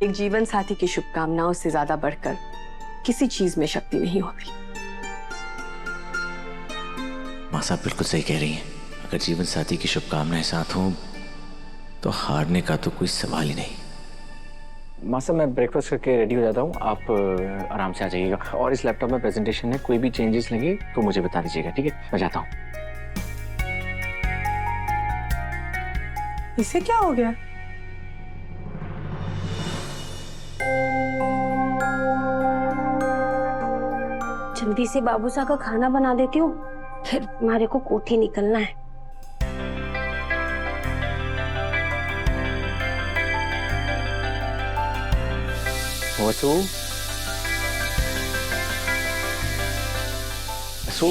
एक जीवन साथी की शुभकामनाओं से ज्यादा बढ़कर किसी चीज में शक्ति नहीं होती। माँ साहब बिल्कुल सही कह रही हैं। अगर जीवन साथी की शुभकामनाएं साथ हों तो हारने का तो कोई सवाल ही नहीं। माँ साहब मैं ब्रेकफास्ट करके रेडी हो जाता हूँ, आप आराम से आ जाइएगा। और इस लैपटॉप में प्रेजेंटेशन है, कोई भी चेंजेस लगे तो मुझे बता दीजिएगा, ठीक है? मैं जाता हूँ। इसे क्या हो गया? जल्दी से बाबूसा का खाना बना देती हूँ, फिर हमारे को कोठी निकलना है। वसु, वसु,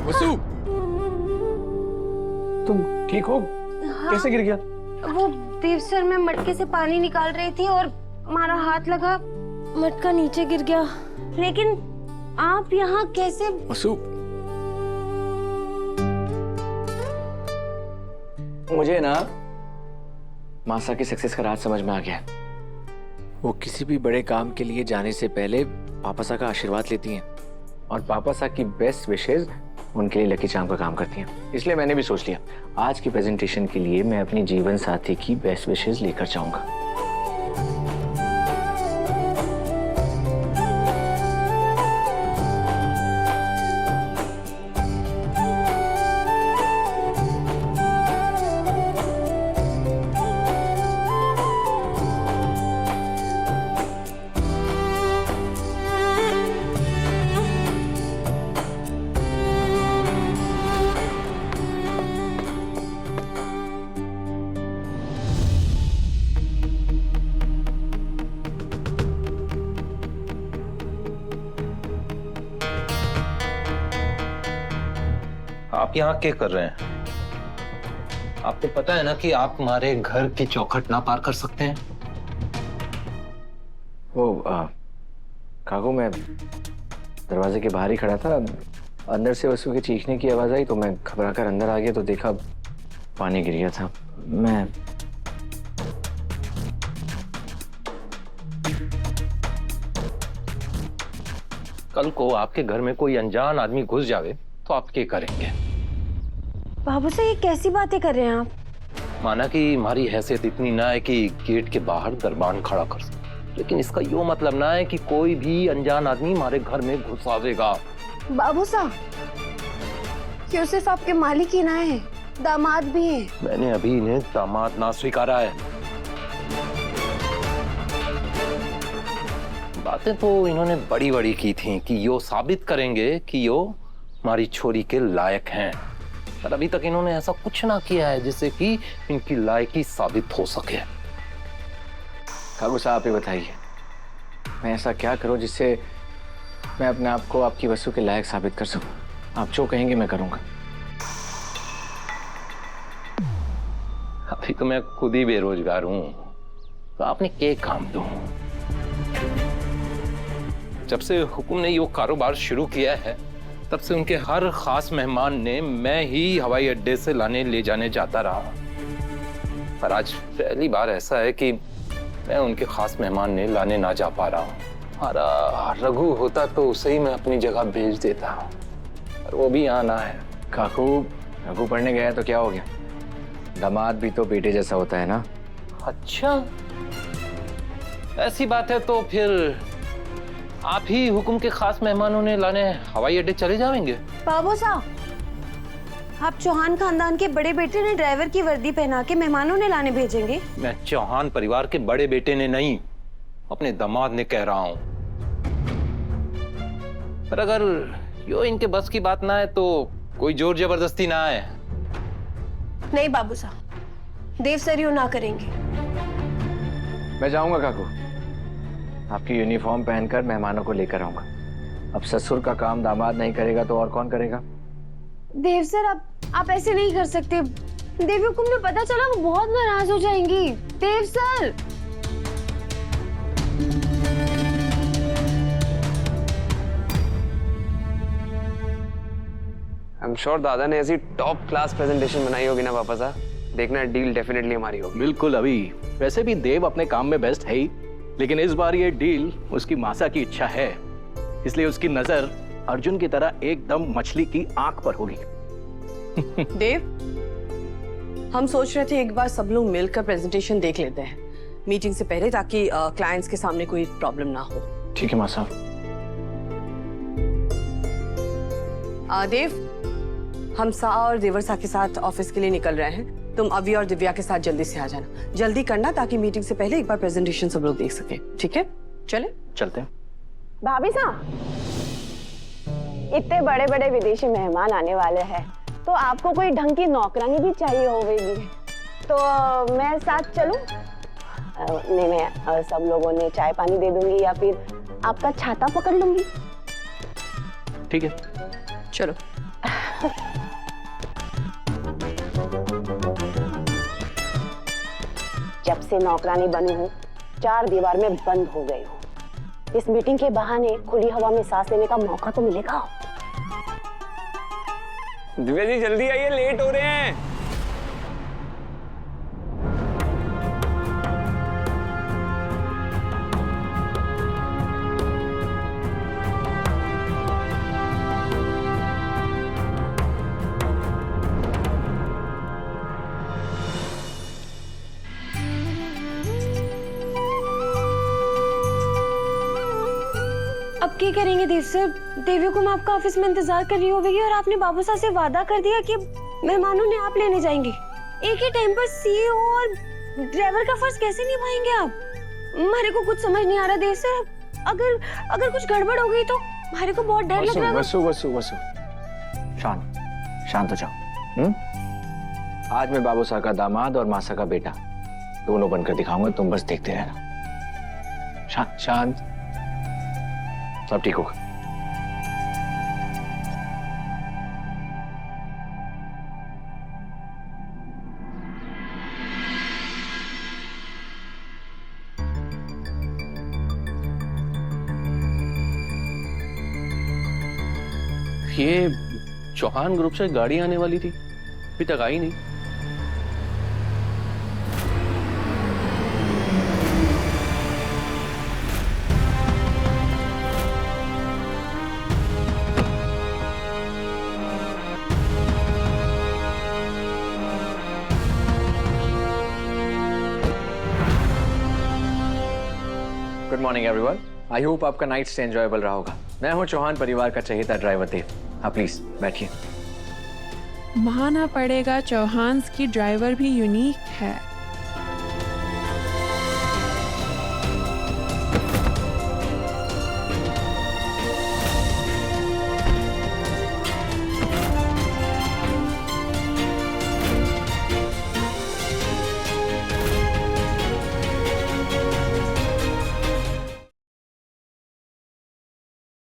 वसु, तुम ठीक हो? हाँ, कैसे गिर गया? वो देव सर, मैं मटके से पानी निकाल रही थी और हमारा हाथ लगा, मटका नीचे गिर गया। लेकिन आप यहाँ कैसे? वसु, मुझे ना मासा की सक्सेस का राज समझ में आ गया। वो किसी भी बड़े काम के लिए जाने से पहले पापा सा का आशीर्वाद लेती हैं और पापा सा की बेस्ट विशेस उनके लिए लकी चार्म का काम करती हैं। इसलिए मैंने भी सोच लिया आज की प्रेजेंटेशन के लिए मैं अपनी जीवन साथी की बेस्ट विशेस लेकर जाऊंगा। आप यहाँ क्या कर रहे हैं? आपको पता है ना कि आप हमारे घर की चौखट ना पार कर सकते हैं। वो काकू, मैं दरवाजे के बाहर ही खड़ा था, अंदर से वसु के चीखने की आवाज आई तो मैं घबरा कर अंदर आ गया तो देखा पानी गिर गया था। मैं कल को आपके घर में कोई अनजान आदमी घुस जावे तो आप क्या करेंगे? बाबूसा, ये कैसी बातें कर रहे हैं आप? माना कि हमारी हैसियत इतनी ना है कि गेट के बाहर दरबान खड़ा कर सके, लेकिन इसका यो मतलब ना है कि कोई भी अनजान आदमी हमारे घर में घुस आवेगा। बाबूसा, क्यों सिर्फ आपके मालिक ही ना है, दामाद भी हैं। मैंने अभी इन्हें दामाद ना स्वीकारा है। बातें तो इन्होंने बड़ी बड़ी की थी कि यो साबित करेंगे कि यो हमारी छोरी के लायक हैं, पर अभी तक इन्होंने ऐसा कुछ ना किया है जिससे कि इनकी लायकी साबित हो सके। काकू साहब आप ही बताइए, मैं ऐसा क्या करूं जिससे मैं अपने आप को आपकी वसु के लायक साबित कर सकूं? आप जो कहेंगे मैं करूंगा। अभी तो मैं खुद ही बेरोजगार हूं, तो आपने क्या काम दूं? जब से हुकुम ने यो कारोबार शुरू किया है तब से उनके हर खास मेहमान ने मैं ही हवाई अड्डे से लाने ले जाने जाता रहा, पर आज पहली बार ऐसा है कि मैं उनके खास मेहमान ने लाने ना जा पा रहा हूँ। हमारा रघु होता तो उसे ही मैं अपनी जगह भेज देता, पर वो भी यहाँ ना है। काकू, रघु पढ़ने गया तो क्या हो गया? दामाद भी तो बेटे जैसा होता है ना। अच्छा, ऐसी बात है तो फिर आप ही हुकुम के खास मेहमानों ने लाने हवाई अड्डे चले जाएंगे? बाबूसा, आप चौहान खानदान के बड़े बेटे ने ड्राइवर की वर्दी पहना के मेहमानों ने लाने भेजेंगे? मैं चौहान परिवार के बड़े बेटे ने नहीं, अपने दामाद ने कह रहा हूं। पर अगर यो इनके बस की बात ना है तो कोई जोर जबरदस्ती ना है। नहीं बाबूसा, देव सर यूं ना करेंगे। मैं जाऊंगा काकू, आपकी यूनिफॉर्म पहनकर मेहमानों को लेकर आऊंगा। अब ससुर का काम दामाद नहीं करेगा तो और कौन करेगा? देव सर, आप ऐसे नहीं कर सकते। देवी हुकुम ने पता चला वो बहुत नाराज हो जाएंगी। देव सर, आई एम श्योर दादा ने ऐसी टॉप क्लास प्रेजेंटेशन बनाई होगी ना पापा साहब, देखना डील डेफिनेटली हमारी होगी। बिल्कुल अभी। वैसे भी देव अपने काम में बेस्ट है ही, लेकिन इस बार ये डील उसकी मासा की इच्छा है, इसलिए उसकी नजर अर्जुन की तरह एकदम मछली की आंख पर होगी। देव, हम सोच रहे थे एक बार सब लोग मिलकर प्रेजेंटेशन देख लेते हैं मीटिंग से पहले, ताकि क्लाइंट्स के सामने कोई प्रॉब्लम ना हो। ठीक है माँ साहब। देव, हम सा और देवर सा के साथ ऑफिस के लिए निकल रहे हैं। तुम अभी और दिव्या के साथ जल्दी से आ जाना, जल्दी करना ताकि मीटिंग से पहले एक बार प्रेजेंटेशन सब लोग देख सके। ठीक है, चले चलते हैं। भाभी साहब, इतने बड़े बड़े विदेशी मेहमान आने वाले हैं, तो आपको कोई ढंग की नौकरानी भी चाहिए होगी, तो मैं साथ चलूं? नहीं, मैं सब लोगों ने चाय पानी दे दूंगी या फिर आपका छाता पकड़ लूंगी। ठीक है, चलो। जब से नौकरानी बनी हूँ, 4 दीवार में बंद हो गई हूँ। इस मीटिंग के बहाने खुली हवा में सांस लेने का मौका तो मिलेगा। दिव्या जी जल्दी आइए, लेट हो रहे हैं। अब क्या करेंगे देव सर? देवी को मैं आपका ऑफिस में इंतजार कर रही होगी और आपने बाबू साहब से वादा कर दिया कि मेहमानों ने आप लेने जाएंगे। एक ही टाइम पर सीईओ और ड्राइवर का फर्ज कैसे निभाएंगे आप? हमारे को कुछ समझ नहीं आ रहा देव सर। अगर कुछ गड़बड़ हो गई तो हमारे को बहुत डर लग रहा है। वसु, शांत हो जाओ। आज मैं बाबू साहब का दामाद और मासा का बेटा दोनों बनकर दिखाऊंगा, तुम बस देखते रहना। शांत, सब ठीक होगा। ये चौहान ग्रुप से गाड़ी आने वाली थी, अभी तक आई नहीं। Good morning everyone. I hope आपका नाइट स्टे एंजॉयबल रहा होगा। मैं हूं चौहान परिवार का चहेता ड्राइवर देव। आप प्लीज बैठिए। मानना पड़ेगा, चौहान की ड्राइवर भी यूनिक है।